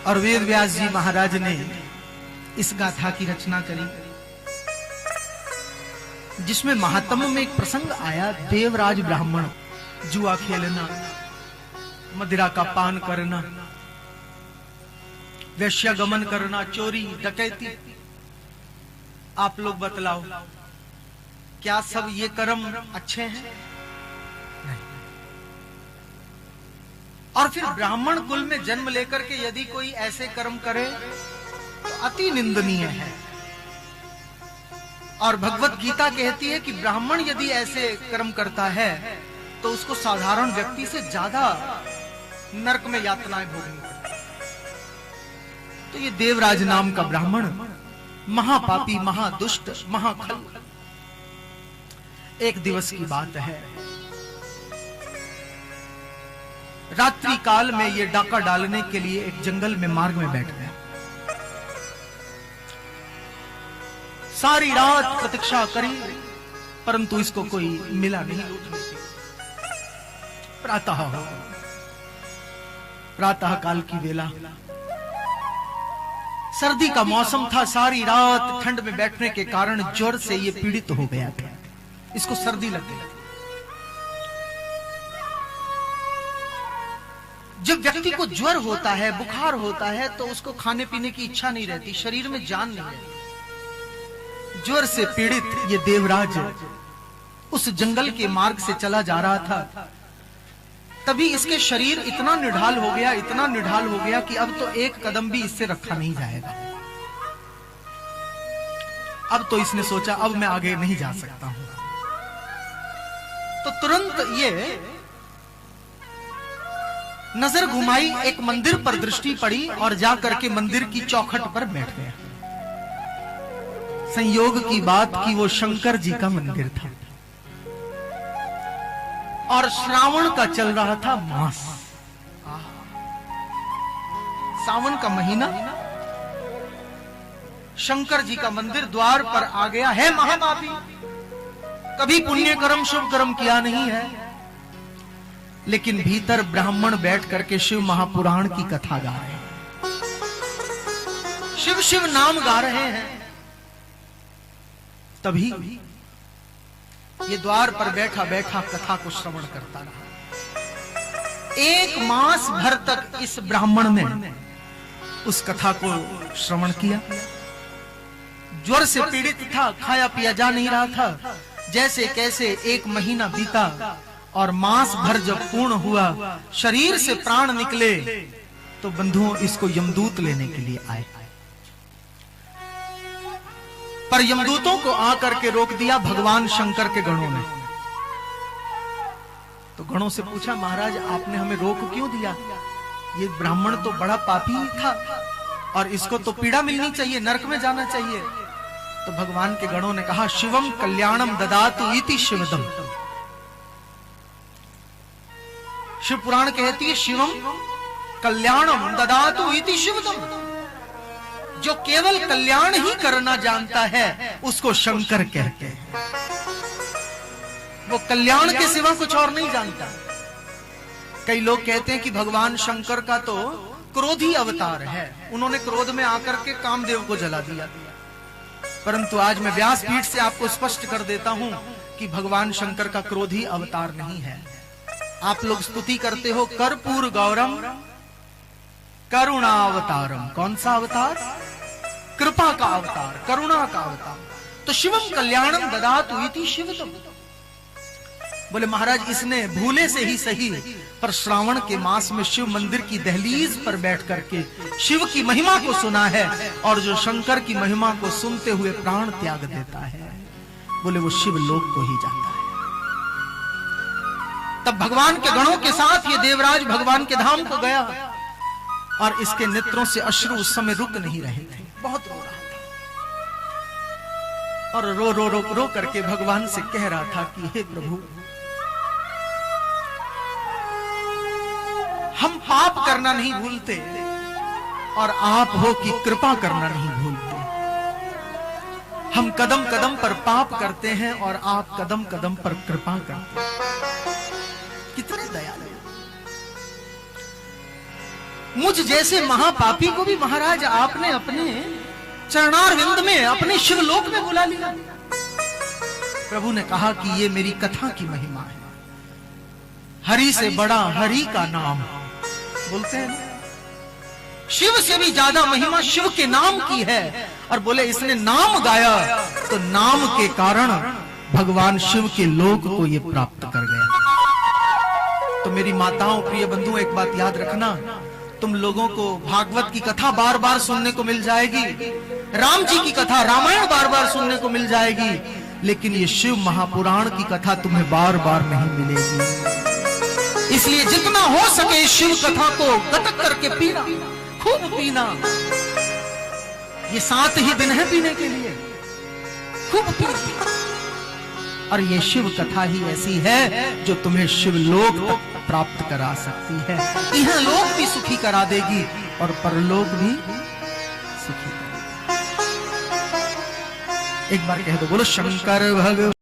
और वेद व्यास जी महाराज ने इस गाथा की रचना करी, जिसमें महात्म्य में एक प्रसंग आया। देवराज ब्राह्मण जुआ खेलना, मदिरा का पान करना, वेश्यागमन करना, चोरी डकैती। आप लोग बतलाओ, क्या सब ये कर्म अच्छे हैं? नहीं। और फिर ब्राह्मण कुल में जन्म लेकर के यदि कोई ऐसे कर्म करे तो अति निंदनीय है। और भगवत गीता कहती है कि ब्राह्मण यदि ऐसे कर्म करता है तो उसको साधारण व्यक्ति से ज्यादा नरक में यातनाएं भोगनी पड़ती। तो ये देवराज नाम का ब्राह्मण महापापी, महादुष्ट, महाखल। एक दिवस की बात है, रात्रि काल में ये डाका डालने के लिए एक जंगल में मार्ग में बैठ गया। सारी रात प्रतीक्षा करी, परंतु इसको कोई मिला नहीं लूटने के। प्रातः काल की वेला, सर्दी का मौसम था। सारी रात ठंड में बैठने के कारण ज्वर से ये पीड़ित हो गया था, इसको सर्दी लग गई। जब व्यक्ति को ज्वर होता है, बुखार होता है, तो उसको खाने पीने की इच्छा नहीं रहती, शरीर में जान नहीं रहती। ज्वर से पीड़ित ये देवराज उस जंगल के मार्ग से चला जा रहा था। तभी इसके शरीर इतना निढाल हो गया, इतना निढाल हो गया कि अब तो एक कदम भी इससे रखा नहीं जाएगा। अब तो इसने सोचा, अब मैं आगे नहीं जा सकता हूं। तो तुरंत ये नजर घुमाई, एक मंदिर पर दृष्टि पड़ी और जाकर के मंदिर की चौखट पर बैठ गया। संयोग की बात कि वो शंकर जी का मंदिर था और श्रावण का चल रहा था मास। सावन का महीना, शंकर जी का मंदिर द्वार पर आ गया है। महापापी, कभी पुण्य कर्म शुभ कर्म किया नहीं है, लेकिन भीतर ब्राह्मण बैठ करके शिव महापुराण की कथा गा रहे हैं, शिव शिव नाम गा रहे हैं। तभी ये द्वार पर बैठा बैठा कथा को श्रवण करता रहा। एक मास भर तक इस ब्राह्मण ने उस कथा को श्रवण किया। ज्वर से पीड़ित था, खाया पिया जा नहीं रहा था। जैसे कैसे एक महीना बीता और मास भर जब पूर्ण हुआ, शरीर से प्राण निकले, तो बंधुओं इसको यमदूत लेने के लिए आए। पर यमदूतों को आकर के रोक दिया भगवान शंकर के गणों ने। तो गणों से पूछा, महाराज आपने हमें रोक क्यों दिया? ये ब्राह्मण तो बड़ा पापी था और इसको तो पीड़ा मिलनी चाहिए, नरक में जाना चाहिए। तो भगवान के गणों ने कहा, शिवम कल्याणम ददातु इति शिवदम। शिव पुराण कहती है, शिवम कल्याणम ददातु इति शिवदम। जो केवल कल्याण ही करना जानता है उसको शंकर कहते हैं। वो कल्याण के सिवा कुछ और नहीं जानता। कई लोग कहते हैं कि भगवान शंकर का तो क्रोधी अवतार है, उन्होंने क्रोध में आकर के कामदेव को जला दिया। परंतु आज मैं व्यासपीठ से आपको स्पष्ट कर देता हूं कि भगवान शंकर का क्रोधी अवतार नहीं है। आप लोग स्तुति करते हो कर्पूर गौरम करुणावतारम। कौन सा अवतार? कृपा का अवतार, करुणा का अवतार। तो शिवम कल्याणम ददातु इति शिवदम। बोले महाराज, इसने भूले से ही सही पर श्रावण के मास में शिव मंदिर की दहलीज पर बैठ करके शिव की महिमा को सुना है, और जो शंकर की महिमा को सुनते हुए प्राण त्याग देता है, बोले वो शिव लोक को ही जाता है। तब भगवान के गणों के साथ ये देवराज भगवान के धाम को गया और इसके नेत्रों से अश्रु उस समय रुक नहीं रहे थे, बहुत रो रहा था। और रो रो रो रो करके भगवान से कह रहा था कि हे प्रभु, हम पाप करना नहीं भूलते और आप हो कि कृपा करना नहीं भूलते। हम कदम कदम पर पाप करते हैं और आप कदम कदम पर कृपा करते हैं। कितने दयालु। मुझ जैसे महापापी को भी महाराज आपने अपने चरणारविंद में, अपने शिवलोक में बुला लिया। प्रभु ने कहा कि ये मेरी कथा की महिमा है। हरि से बड़ा हरि का नाम बोलते हैं, शिव से भी ज्यादा महिमा शिव के नाम की है। और बोले इसने नाम गाया तो नाम के कारण भगवान शिव के लोक को ये प्राप्त कर गया। तो मेरी माताओं, प्रिय बंधुओं, एक बात याद रखना, तुम लोगों को भागवत की कथा बार बार सुनने को मिल जाएगी, राम जी की कथा, रामायण बार बार सुनने को मिल जाएगी, लेकिन ये शिव महापुराण की कथा तुम्हें बार बार नहीं मिलेगी। इसलिए जितना हो सके इस शिव कथा को गतक करके पीना, खूब पीना। ये 7 ही दिन है पीने के लिए, खूब पीना। और ये शिव कथा ही ऐसी है जो तुम्हें शिवलोक तक प्राप्त करा सकती है। यह लोक भी सुखी करा देगी और परलोक भी सुखी करा देगी। एक बार कह दो, बोलो शंकर भगवान।